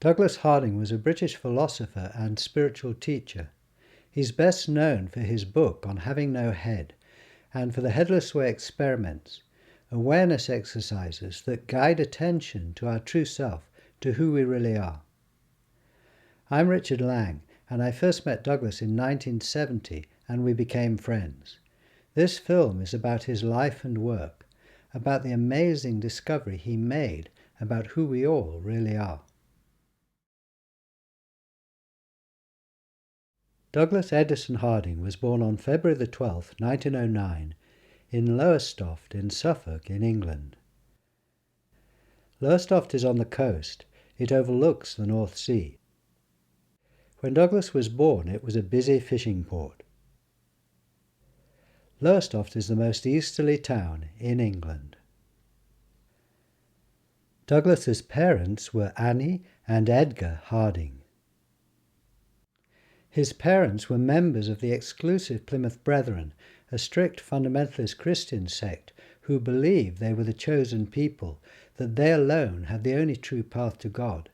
Douglas Harding was a British philosopher and spiritual teacher. He's best known for his book on having no head and for the Headless Way experiments, awareness exercises that guide attention to our true self, to who we really are. I'm Richard Lang, and I first met Douglas in 1970 and we became friends. This film is about his life and work, about the amazing discovery he made about who we all really are. Douglas Edison Harding was born on February the 12th, 1909, in Lowestoft in Suffolk in England. Lowestoft is on the coast. It overlooks the North Sea. When Douglas was born, it was a busy fishing port. Lowestoft is the most easterly town in England. Douglas's parents were Annie and Edgar Harding. His parents were members of the exclusive Plymouth Brethren, a strict fundamentalist Christian sect who believed they were the chosen people, that they alone had the only true path to God.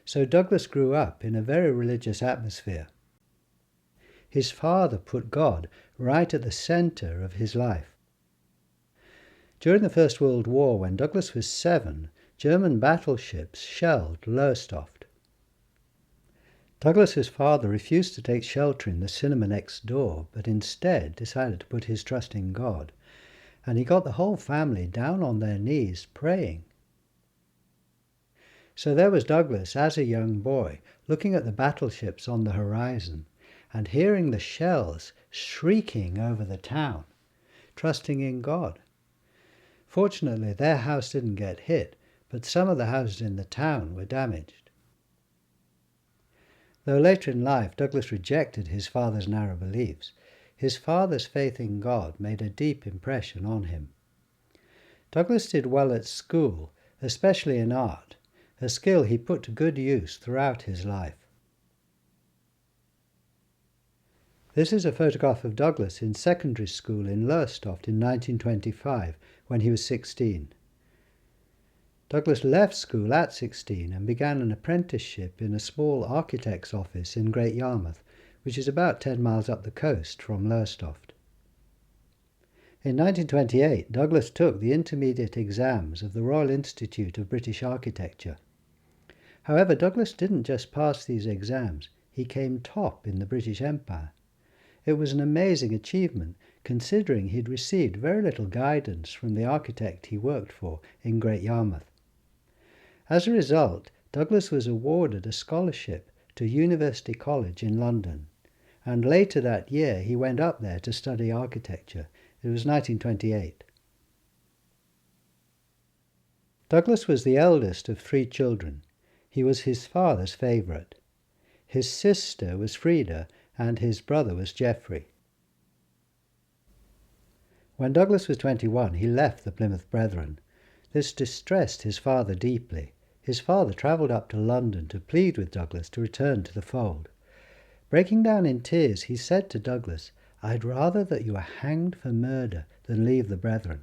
So Douglas grew up in a very religious atmosphere. His father put God right at the centre of his life. During the First World War, when Douglas was 7, German battleships shelled Lowestoft. Douglas's father refused to take shelter in the cinema next door, but instead decided to put his trust in God, and he got the whole family down on their knees praying. So there was Douglas as a young boy, looking at the battleships on the horizon, and hearing the shells shrieking over the town, trusting in God. Fortunately, their house didn't get hit, but some of the houses in the town were damaged. Though later in life Douglas rejected his father's narrow beliefs, his father's faith in God made a deep impression on him. Douglas did well at school, especially in art, a skill he put to good use throughout his life. This is a photograph of Douglas in secondary school in Lowestoft in 1925, when he was 16. Douglas left school at 16 and began an apprenticeship in a small architect's office in Great Yarmouth, which is about 10 miles up the coast from Lowestoft. In 1928, Douglas took the intermediate exams of the Royal Institute of British Architecture. However, Douglas didn't just pass these exams, he came top in the British Empire. It was an amazing achievement, considering he'd received very little guidance from the architect he worked for in Great Yarmouth. As a result, Douglas was awarded a scholarship to University College in London, and later that year he went up there to study architecture. It was 1928. Douglas was the eldest of 3 children. He was his father's favourite. His sister was Frida, and his brother was Geoffrey. When Douglas was 21, he left the Plymouth Brethren. This distressed his father deeply. His father travelled up to London to plead with Douglas to return to the fold. Breaking down in tears, he said to Douglas, "I'd rather that you were hanged for murder than leave the Brethren."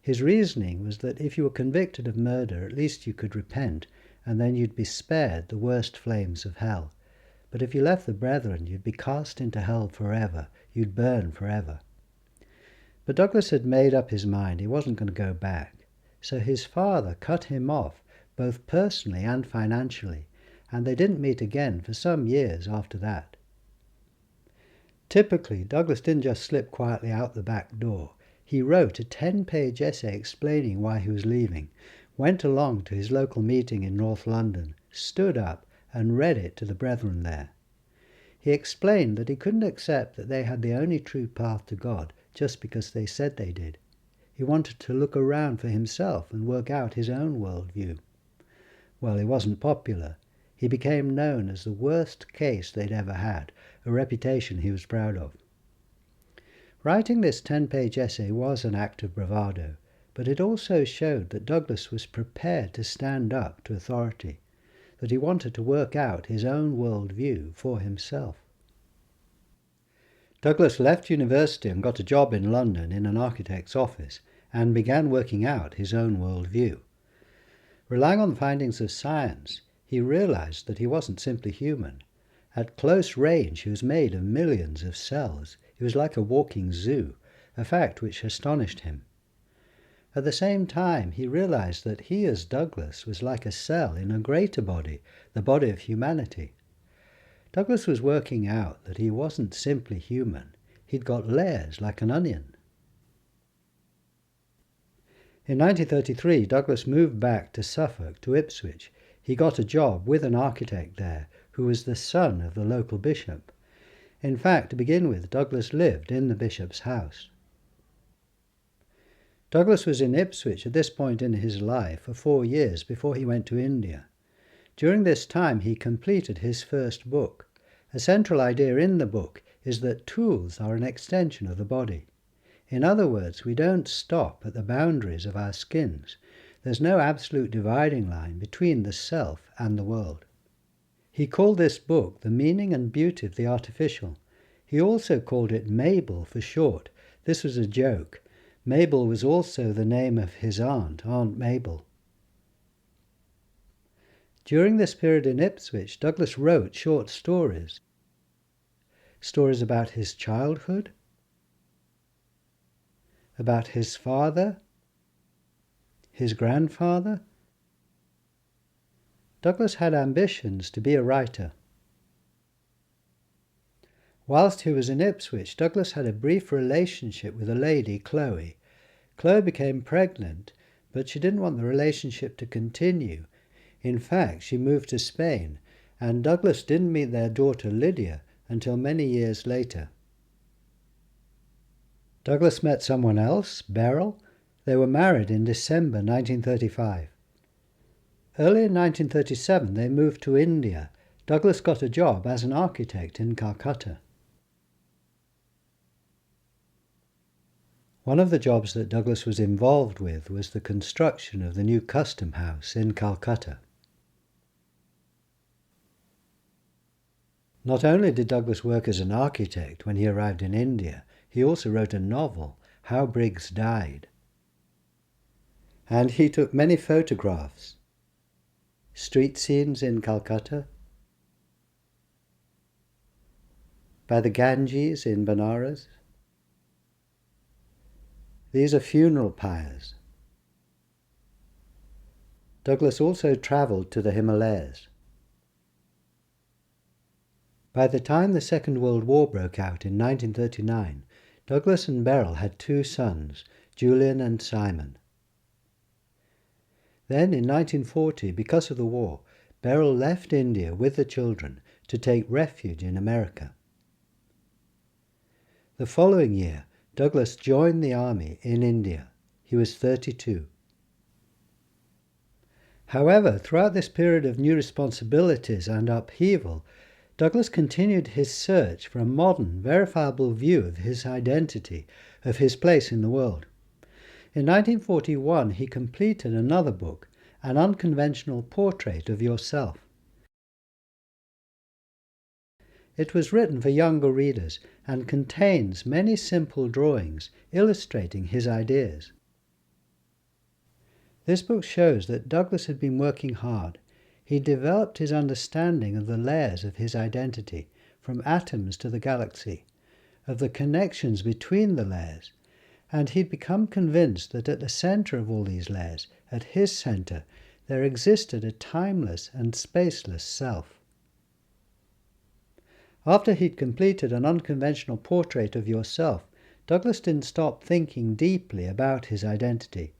His reasoning was that if you were convicted of murder, at least you could repent, and then you'd be spared the worst flames of hell. But if you left the Brethren, you'd be cast into hell forever. You'd burn forever. But Douglas had made up his mind he wasn't going to go back. So his father cut him off, both personally and financially, and they didn't meet again for some years after that. Typically, Douglas didn't just slip quietly out the back door. He wrote a 10-page essay explaining why he was leaving, went along to his local meeting in North London, stood up and read it to the brethren there. He explained that he couldn't accept that they had the only true path to God just because they said they did. He wanted to look around for himself and work out his own worldview. Well, he wasn't popular. He became known as the worst case they'd ever had, a reputation he was proud of. Writing this 10-page essay was an act of bravado, but it also showed that Douglas was prepared to stand up to authority, that he wanted to work out his own worldview for himself. Douglas left university and got a job in London in an architect's office and began working out his own worldview. Relying on the findings of science, he realized that he wasn't simply human. At close range, he was made of millions of cells. He was like a walking zoo, a fact which astonished him. At the same time, he realized that he, as Douglas, was like a cell in a greater body, the body of humanity. Douglas was working out that he wasn't simply human. He'd got layers like an onion. In 1933, Douglas moved back to Suffolk, to Ipswich. He got a job with an architect there, who was the son of the local bishop. In fact, to begin with, Douglas lived in the bishop's house. Douglas was in Ipswich at this point in his life for 4 years before he went to India. During this time, he completed his first book. A central idea in the book is that tools are an extension of the body. In other words, we don't stop at the boundaries of our skins. There's no absolute dividing line between the self and the world. He called this book The Meaning and Beauty of the Artificial. He also called it Mabel for short. This was a joke. Mabel was also the name of his aunt, Aunt Mabel. During this period in Ipswich, Douglas wrote short stories. Stories about his childhood, about his father, his grandfather. Douglas had ambitions to be a writer. Whilst he was in Ipswich, Douglas had a brief relationship with a lady, Chloe. Chloe became pregnant, but she didn't want the relationship to continue. In fact, she moved to Spain, and Douglas didn't meet their daughter Lydia until many years later. Douglas met someone else, Beryl. They were married in December 1935. Early in 1937, they moved to India. Douglas got a job as an architect in Calcutta. One of the jobs that Douglas was involved with was the construction of the new custom house in Calcutta. Not only did Douglas work as an architect when he arrived in India, he also wrote a novel, How Briggs Died. And he took many photographs. Street scenes in Calcutta, by the Ganges in Benares. These are funeral pyres. Douglas also travelled to the Himalayas. By the time the Second World War broke out in 1939, Douglas and Beryl had 2 sons, Julian and Simon. Then in 1940, because of the war, Beryl left India with the children to take refuge in America. The following year, Douglas joined the army in India. He was 32. However, throughout this period of new responsibilities and upheaval, Douglas continued his search for a modern, verifiable view of his identity, of his place in the world. In 1941, he completed another book, An Unconventional Portrait of Yourself. It was written for younger readers and contains many simple drawings illustrating his ideas. This book shows that Douglas had been working hard. He developed his understanding of the layers of his identity, from atoms to the galaxy, of the connections between the layers, and he'd become convinced that at the center of all these layers, at his center, there existed a timeless and spaceless self. After he'd completed An Unconventional Portrait of Yourself, Douglas didn't stop thinking deeply about his identity.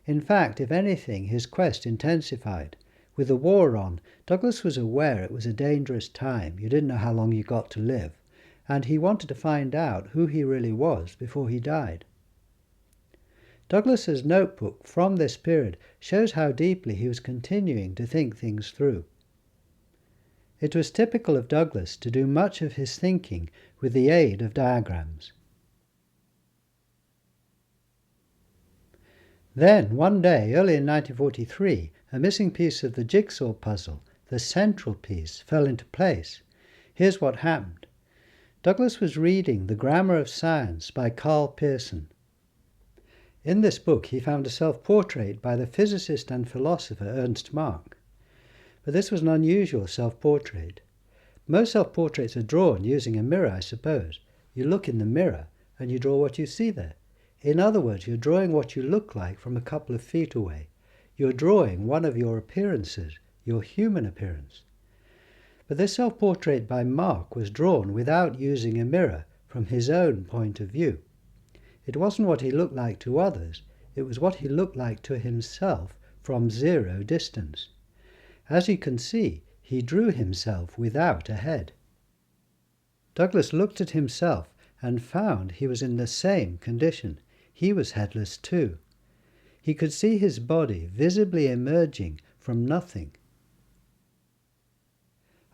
In fact, if anything, his quest intensified. With the war on, Douglas was aware it was a dangerous time. You didn't know how long you got to live, and he wanted to find out who he really was before he died. Douglas's notebook from this period shows how deeply he was continuing to think things through. It was typical of Douglas to do much of his thinking with the aid of diagrams. Then, one day, early in 1943, a missing piece of the jigsaw puzzle, the central piece, fell into place. Here's what happened. Douglas was reading The Grammar of Science by Karl Pearson. In this book, he found a self-portrait by the physicist and philosopher Ernst Mach. but this was an unusual self-portrait. Most self-portraits are drawn using a mirror, I suppose. You look in the mirror and you draw what you see there. In other words, you're drawing what you look like from a couple of feet away. You're drawing one of your appearances, your human appearance. But this self-portrait by Mark was drawn without using a mirror, from his own point of view. It wasn't what he looked like to others, it was what he looked like to himself from zero distance. As you can see, he drew himself without a head. Douglas looked at himself and found he was in the same condition. He was headless too. He could see his body visibly emerging from nothing.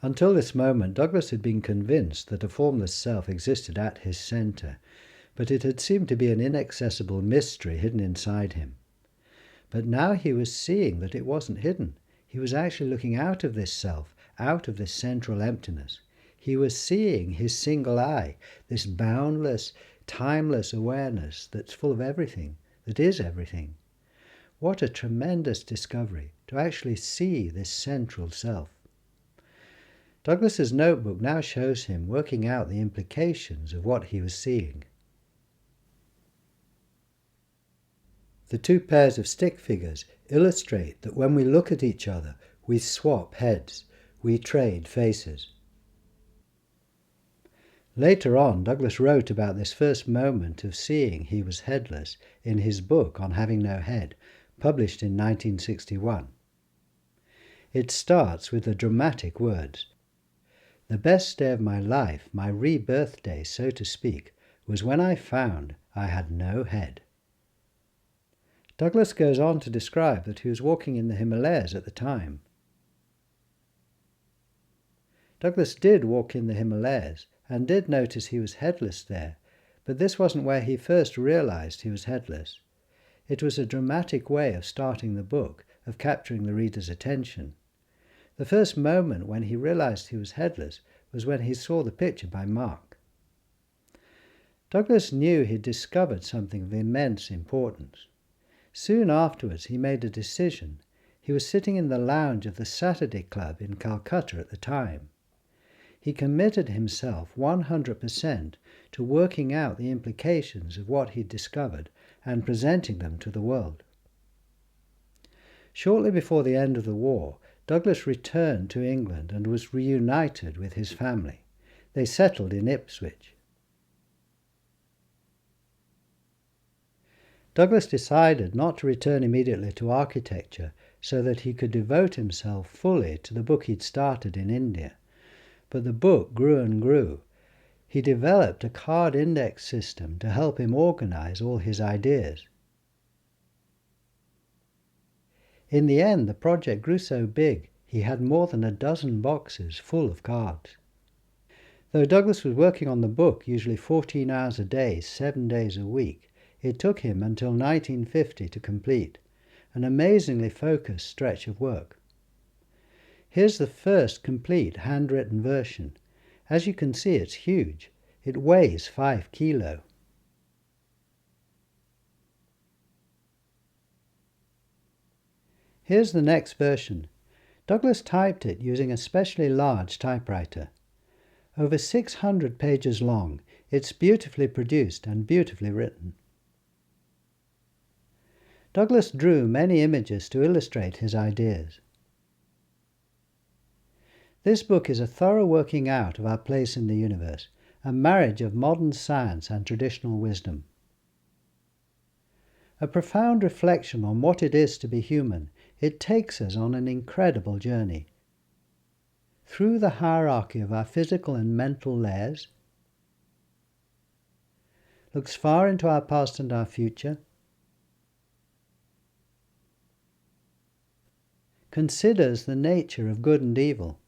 Until this moment, Douglas had been convinced that a formless self existed at his centre, but it had seemed to be an inaccessible mystery hidden inside him. But now he was seeing that it wasn't hidden. He was actually looking out of this self, out of this central emptiness. He was seeing his single eye, this boundless, timeless awareness that's full of everything, that is everything. What a tremendous discovery, to actually see this central self. Douglas's notebook now shows him working out the implications of what he was seeing. The two pairs of stick figures illustrate that when we look at each other, we swap heads, we trade faces. Later on, Douglas wrote about this first moment of seeing he was headless in his book on having no head, published in 1961. It starts with the dramatic words, "The best day of my life, my rebirth day, so to speak, was when I found I had no head." Douglas goes on to describe that he was walking in the Himalayas at the time. Douglas did walk in the Himalayas and did notice he was headless there, but this wasn't where he first realized he was headless. It was a dramatic way of starting the book, of capturing the reader's attention. The first moment when he realized he was headless was when he saw the picture by Mark. Douglas knew he'd discovered something of immense importance. Soon afterwards he made a decision. He was sitting in the lounge of the Saturday Club in Calcutta at the time. He committed himself 100% to working out the implications of what he'd discovered and presenting them to the world. Shortly before the end of the war, Douglas returned to England and was reunited with his family. They settled in Ipswich. Douglas decided not to return immediately to architecture so that he could devote himself fully to the book he'd started in India. But the book grew and grew. He developed a card index system to help him organize all his ideas. In the end, the project grew so big he had more than a dozen boxes full of cards. Though Douglas was working on the book usually 14 hours a day, 7 days a week, it took him until 1950 to complete, an amazingly focused stretch of work. Here's the first complete handwritten version. As you can see, it's huge. It weighs 5 kilos. Here's the next version. Douglas typed it using a specially large typewriter. Over 600 pages long, it's beautifully produced and beautifully written. Douglas drew many images to illustrate his ideas. This book is a thorough working out of our place in the universe, a marriage of modern science and traditional wisdom. A profound reflection on what it is to be human, it takes us on an incredible journey. Through the hierarchy of our physical and mental layers, looks far into our past and our future, considers the nature of good and evil,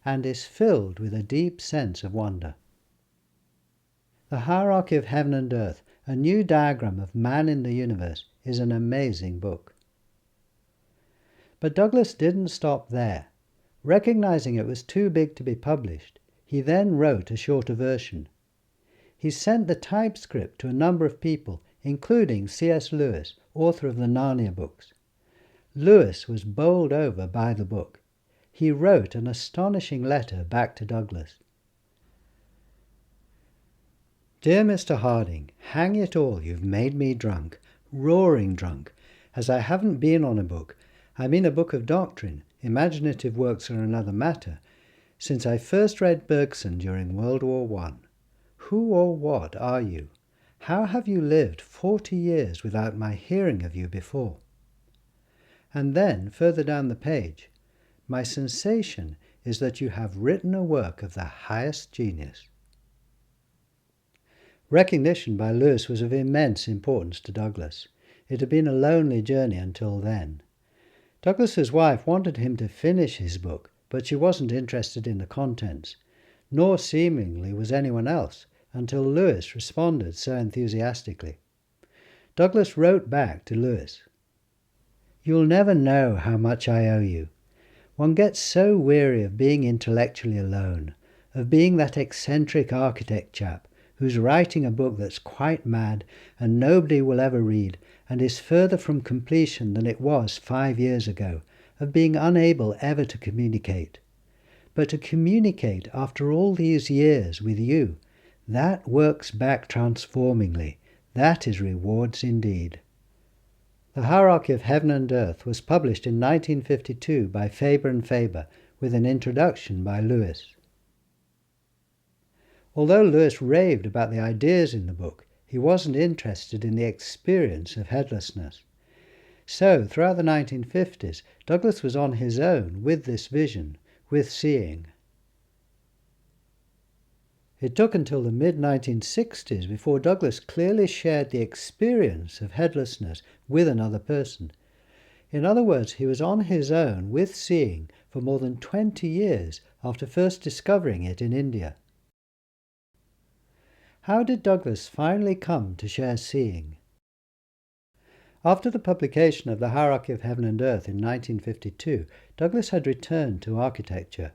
and is filled with a deep sense of wonder. The Hierarchy of Heaven and Earth, a new diagram of man in the universe, is an amazing book. But Douglas didn't stop there. Recognizing it was too big to be published, he then wrote a shorter version. He sent the typescript to a number of people, including C.S. Lewis, author of the Narnia books. Lewis was bowled over by the book. he wrote an astonishing letter back to Douglas. Dear Mr. Harding, hang it all, you've made me drunk, roaring drunk, as I haven't been on a book. I mean a book of doctrine, imaginative works are another matter, since I first read Bergson during World War I. Who or what are you? How have you lived 40 years without my hearing of you before? And then, further down the page, my sensation is that you have written a work of the highest genius. Recognition by Lewis was of immense importance to Douglas. It had been a lonely journey until then. Douglas's wife wanted him to finish his book, but she wasn't interested in the contents, nor seemingly was anyone else, until Lewis responded so enthusiastically. Douglas wrote back to Lewis, "You'll never know how much I owe you. One gets so weary of being intellectually alone, of being that eccentric architect chap who's writing a book that's quite mad and nobody will ever read and is further from completion than it was 5 years ago, of being unable ever to communicate. But to communicate after all these years with you, that works back transformingly. That is rewards indeed." The Hierarchy of Heaven and Earth was published in 1952 by Faber and Faber, with an introduction by Lewis. Although Lewis raved about the ideas in the book, he wasn't interested in the experience of headlessness. So, throughout the 1950s, Douglas was on his own with this vision, with seeing. It took until the mid-1960s before Douglas clearly shared the experience of headlessness with another person. In other words, he was on his own with seeing for more than 20 years after first discovering it in India. How did Douglas finally come to share seeing? After the publication of The Hierarchy of Heaven and Earth in 1952, Douglas had returned to architecture.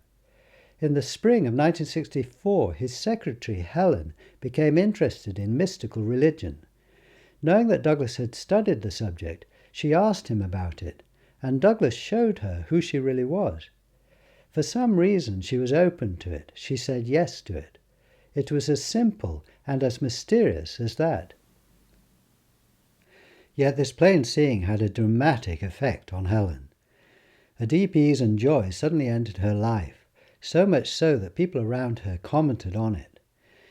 In the spring of 1964, his secretary, Helen, became interested in mystical religion. Knowing that Douglas had studied the subject, she asked him about it, and Douglas showed her who she really was. For some reason, she was open to it. She said yes to it. It was as simple and as mysterious as that. Yet this plain seeing had a dramatic effect on Helen. A deep ease and joy suddenly entered her life, so much so that people around her commented on it.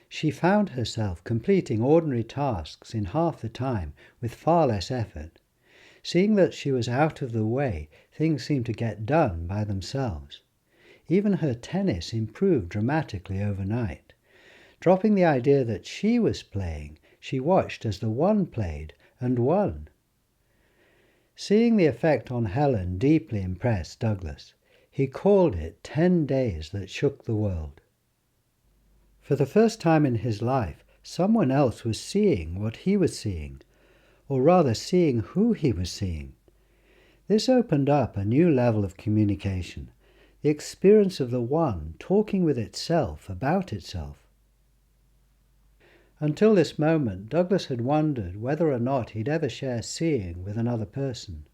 She found herself completing ordinary tasks in half the time with far less effort. Seeing that she was out of the way, things seemed to get done by themselves. Even her tennis improved dramatically overnight. Dropping the idea that she was playing, she watched as the one played and won. Seeing the effect on Helen deeply impressed Douglas. He called it 10 days that shook the world. For the first time in his life, someone else was seeing what he was seeing, or rather seeing who he was seeing. This opened up a new level of communication, the experience of the one talking with itself about itself. Until this moment, Douglas had wondered whether or not he'd ever share seeing with another person.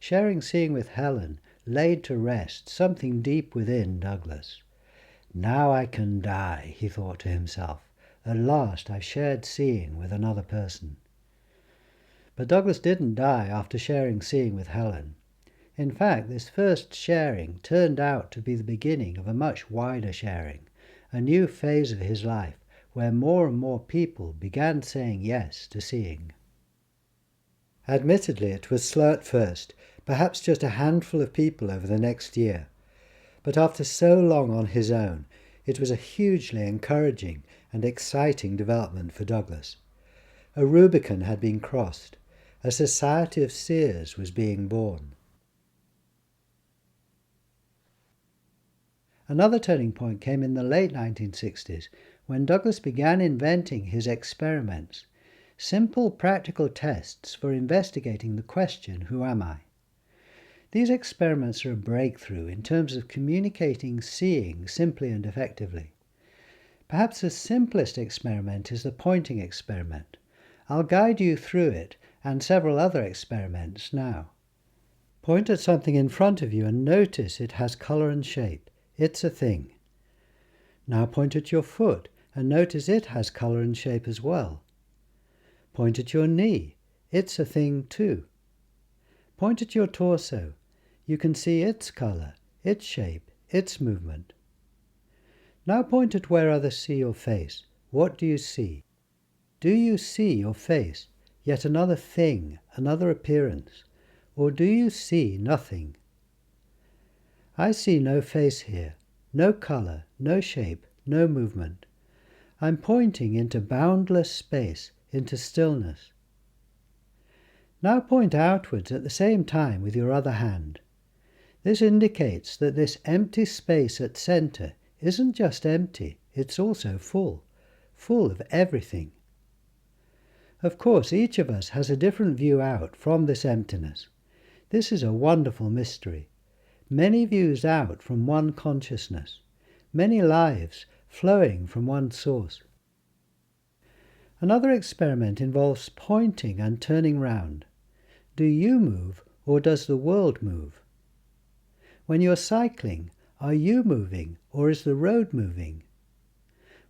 Sharing seeing with Helen laid to rest something deep within Douglas. Now I can die, he thought to himself. At last I've shared seeing with another person. But Douglas didn't die after sharing seeing with Helen. In fact, this first sharing turned out to be the beginning of a much wider sharing, a new phase of his life, where more and more people began saying yes to seeing. Admittedly, it was slow at first, perhaps just a handful of people over the next year. But after so long on his own, it was a hugely encouraging and exciting development for Douglas. A Rubicon had been crossed. A society of seers was being born. Another turning point came in the late 1960s, when Douglas began inventing his experiments, simple practical tests for investigating the question, who am I? These experiments are a breakthrough in terms of communicating seeing simply and effectively. Perhaps the simplest experiment is the pointing experiment. I'll guide you through it and several other experiments now. Point at something in front of you and notice it has colour and shape. It's a thing. Now point at your foot and notice it has colour and shape as well. Point at your knee. It's a thing too. Point at your torso. You can see its colour, its shape, its movement. Now point at where others see your face. What do you see? Do you see your face, yet another thing, another appearance? Or do you see nothing? I see no face here, no colour, no shape, no movement. I'm pointing into boundless space, into stillness. Now point outwards at the same time with your other hand. This indicates that this empty space at centre isn't just empty, it's also full, full of everything. Of course, each of us has a different view out from this emptiness. This is a wonderful mystery. Many views out from one consciousness, many lives flowing from one source. Another experiment involves pointing and turning round. Do you move, or does the world move? When you're cycling, are you moving, or is the road moving?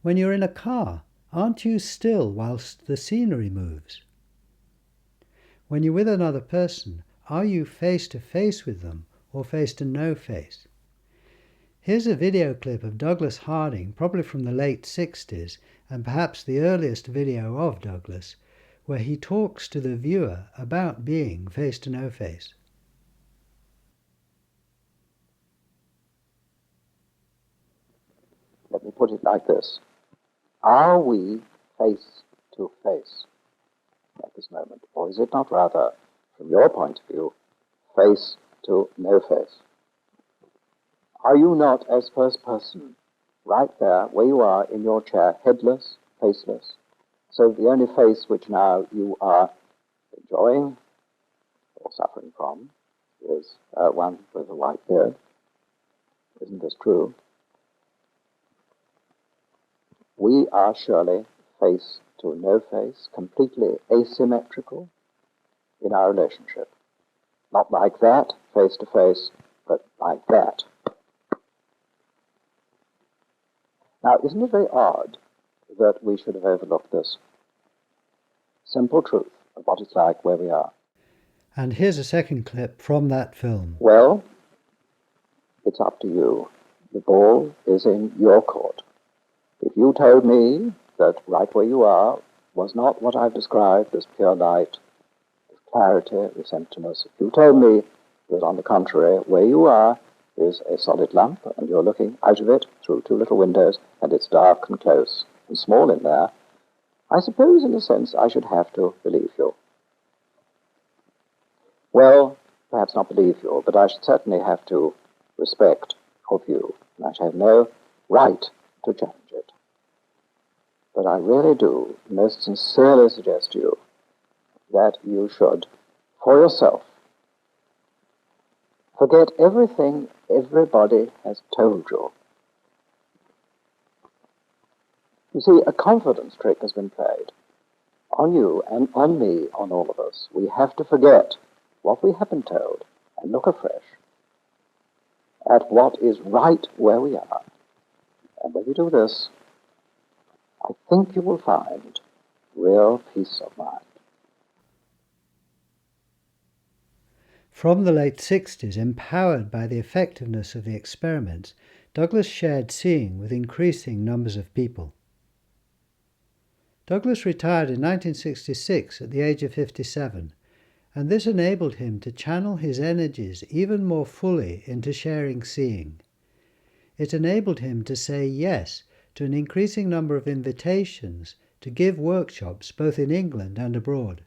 When you're in a car, aren't you still whilst the scenery moves? When you're with another person, are you face to face with them, or face to no face? Here's a video clip of Douglas Harding, probably from the late 60s, and perhaps the earliest video of Douglas, where he talks to the viewer about being face to no face. Let me put it like this. Are we face to face at this moment? Or is it not rather, from your point of view, face to no face? Are you not, as first person, right there where you are in your chair, headless, faceless? So the only face which now you are enjoying or suffering from is one with a white beard. Isn't this true? We are surely face to no face, completely asymmetrical in our relationship. Not like that, face to face, but like that. Now, isn't it very odd that we should have overlooked this simple truth of what it's like where we are? And here's a second clip from that film. Well, it's up to you. The ball is in your court. If you told me that right where you are was not what I've described, this pure light, this clarity, this emptiness, if you told me that on the contrary, where you are is a solid lump and you're looking out of it through two little windows and it's dark and close and small in there, I suppose in a sense I should have to believe you. Well, perhaps not believe you, but I should certainly have to respect your view, and I should have no right to challenge it. But I really do most sincerely suggest to you that you should, for yourself, forget everything everybody has told you. You see, a confidence trick has been played on you and on me, on all of us. We have to forget what we have been told and look afresh at what is right where we are. And when you do this, I think you will find real peace of mind. From the late 60s, empowered by the effectiveness of the experiments, Douglas shared seeing with increasing numbers of people. Douglas retired in 1966 at the age of 57, and this enabled him to channel his energies even more fully into sharing seeing. It enabled him to say yes to an increasing number of invitations to give workshops both in England and abroad.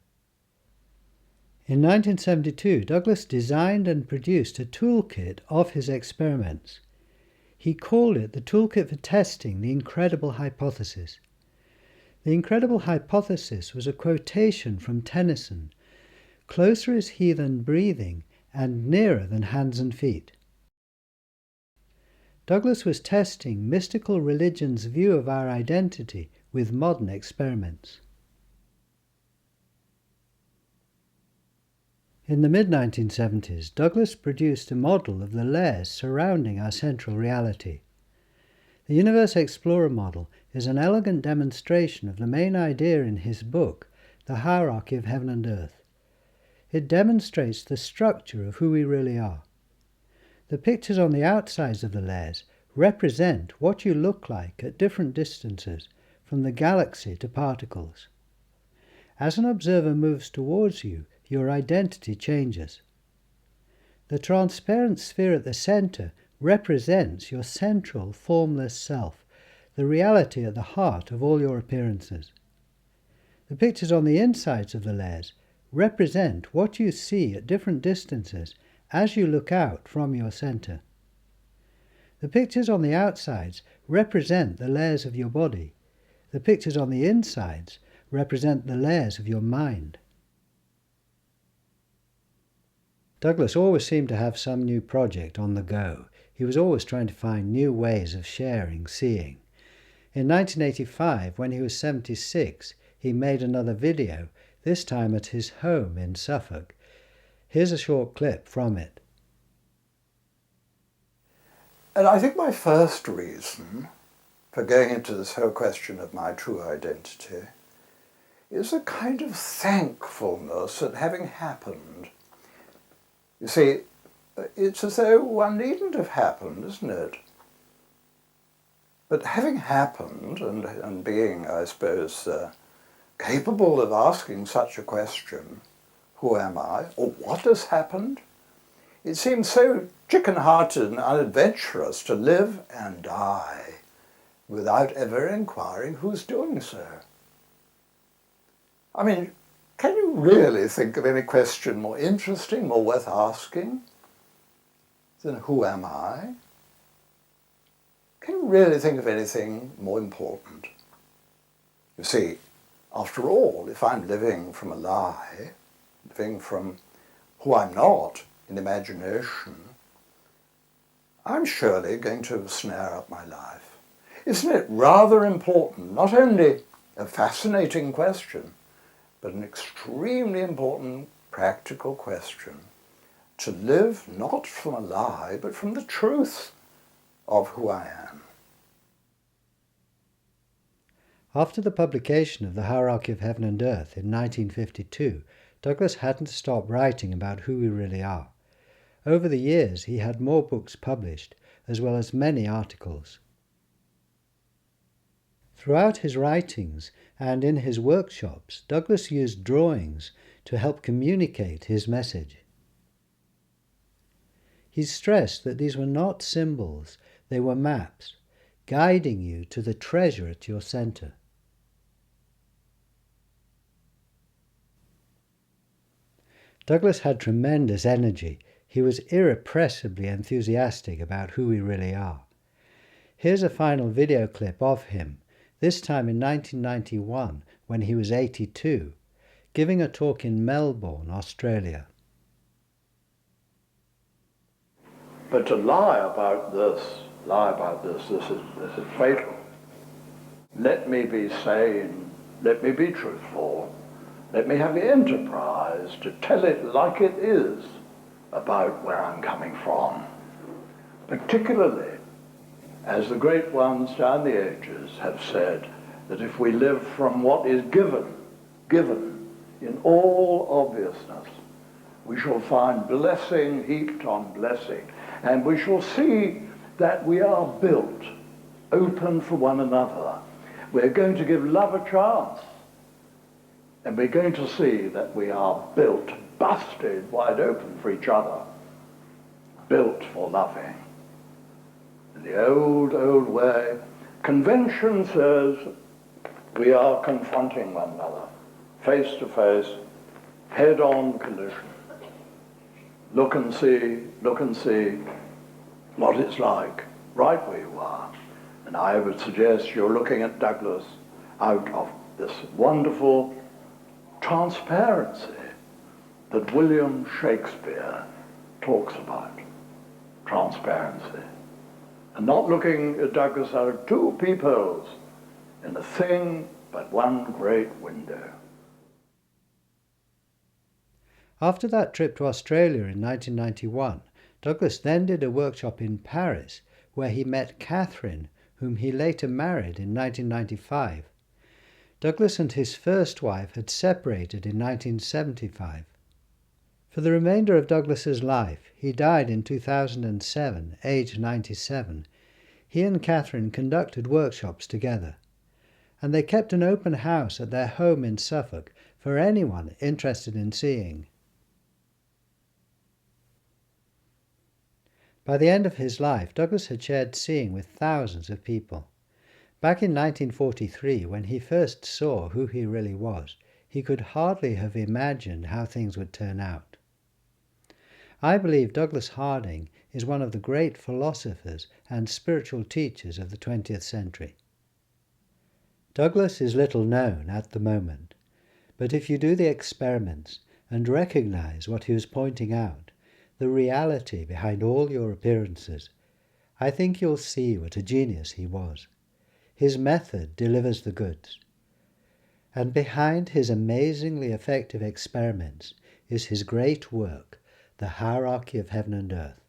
In 1972, Douglas designed and produced a toolkit of his experiments. He called it the Toolkit for Testing the Incredible Hypothesis. The incredible hypothesis was a quotation from Tennyson, "Closer is he than breathing, and nearer than hands and feet." Douglas was testing mystical religion's view of our identity with modern experiments. In the mid-1970s, Douglas produced a model of the layers surrounding our central reality. The Universe Explorer model is an elegant demonstration of the main idea in his book, The Hierarchy of Heaven and Earth. It demonstrates the structure of who we really are. The pictures on the outsides of the layers represent what you look like at different distances, from the galaxy to particles. As an observer moves towards you, your identity changes. The transparent sphere at the center represents your central, formless self, the reality at the heart of all your appearances. The pictures on the insides of the layers represent what you see at different distances as you look out from your center. The pictures on the outsides represent the layers of your body. The pictures on the insides represent the layers of your mind. Douglas always seemed to have some new project on the go. He was always trying to find new ways of sharing, seeing. In 1985, when he was 76, he made another video, this time at his home in Suffolk. Here's a short clip from it. And I think my first reason for going into this whole question of my true identity is a kind of thankfulness at having happened. You see, it's as though one needn't have happened, isn't it? But having happened and being, I suppose, capable of asking such a question, who am I, or what has happened? It seems so chicken-hearted and unadventurous to live and die without ever inquiring who's doing so. I mean, can you really think of any question more interesting, more worth asking than who am I? Can you really think of anything more important? You see, after all, if I'm living from a lie, living from who I'm not in imagination, I'm surely going to snare up my life. Isn't it rather important, not only a fascinating question, but an extremely important practical question, to live not from a lie, but from the truth of who I am? After the publication of The Hierarchy of Heaven and Earth in 1952, Douglas hadn't stopped writing about who we really are. Over the years, he had more books published, as well as many articles. Throughout his writings and in his workshops, Douglas used drawings to help communicate his message. He stressed that these were not symbols, they were maps, guiding you to the treasure at your center. Douglas had tremendous energy. He was irrepressibly enthusiastic about who we really are. Here's a final video clip of him, this time in 1991 when he was 82, giving a talk in Melbourne, Australia. But to lie about this is fatal. Let me be sane, let me be truthful, let me have the enterprise to tell it like it is about where I'm coming from. Particularly as the great ones down the ages have said, that if we live from what is given in all obviousness, we shall find blessing heaped on blessing, and we shall see that we are built, open for one another. We're going to give love a chance, and we're going to see that we are built, busted wide open for each other, built for loving. In the old way, convention says we are confronting one another, face to face, head-on collision. Look and see what it's like, right where you are. And I would suggest you're looking at Douglas out of this wonderful transparency that William Shakespeare talks about. Transparency. And not looking at Douglas out of two peepholes in a thing but one great window. After that trip to Australia in 1991, Douglas then did a workshop in Paris where he met Catherine, whom he later married in 1995. Douglas and his first wife had separated in 1975. For the remainder of Douglas's life, he died in 2007, aged 97. He and Catherine conducted workshops together, and they kept an open house at their home in Suffolk for anyone interested in seeing. By the end of his life, Douglas had shared seeing with thousands of people. Back in 1943, when he first saw who he really was, he could hardly have imagined how things would turn out. I believe Douglas Harding is one of the great philosophers and spiritual teachers of the 20th century. Douglas is little known at the moment, but if you do the experiments and recognize what he was pointing out, the reality behind all your appearances, I think you'll see what a genius he was. His method delivers the goods. And behind his amazingly effective experiments is his great work, The Hierarchy of Heaven and Earth,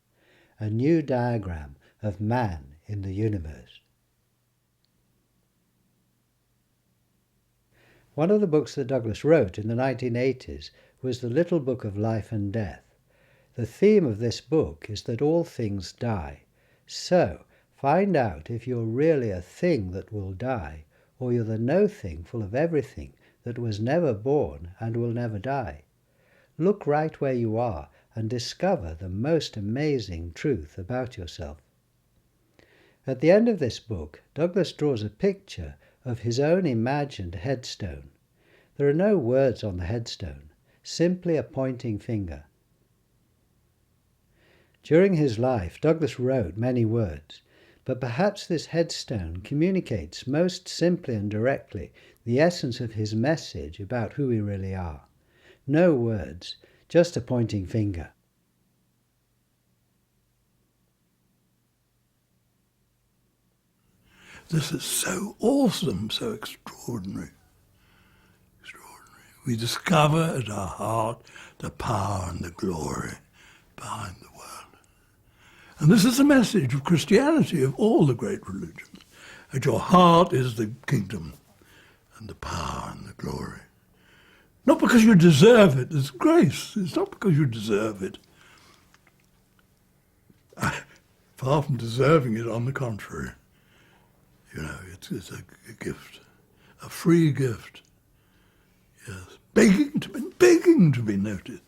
a new diagram of man in the universe. One of the books that Douglas wrote in the 1980s was The Little Book of Life and Death. The theme of this book is that all things die. So, find out if you're really a thing that will die, or you're the no thing full of everything that was never born and will never die. Look right where you are and discover the most amazing truth about yourself. At the end of this book, Douglas draws a picture of his own imagined headstone. There are no words on the headstone, simply a pointing finger. During his life, Douglas wrote many words, but perhaps this headstone communicates most simply and directly the essence of his message about who we really are. No words, just a pointing finger. This is so awesome, so extraordinary. We discover at our heart the power and the glory behind the world. And this is the message of Christianity, of all the great religions. At your heart is the kingdom and the power and the glory. Not because you deserve it, it's grace. It's not because you deserve it. Far from deserving it, on the contrary. You know, it's a gift, a free gift. Yes, begging to be noticed.